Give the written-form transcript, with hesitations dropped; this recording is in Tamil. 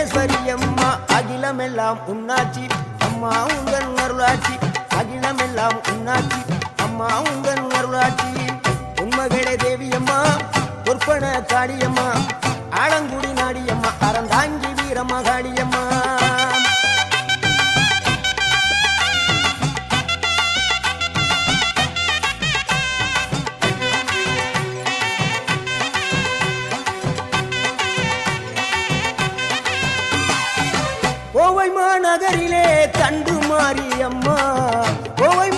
மகேஸ்வரி அம்மா அகிலமெல்லாம் உன்னாட்சி அம்மா உங்கள் அருளாட்சி அகிலமெல்லாம் உன்னாட்சி அம்மா உங்கள் அருளாட்சி உண்மகளே தேவியம்மா பொற்பன காளியம்மா ஆலங்குடி நாடியம்மா அறந்தாங்கி வீரம்மா காளியம்மா கோவை மாநகரிலே தண்டு மாரியம்மா கோவை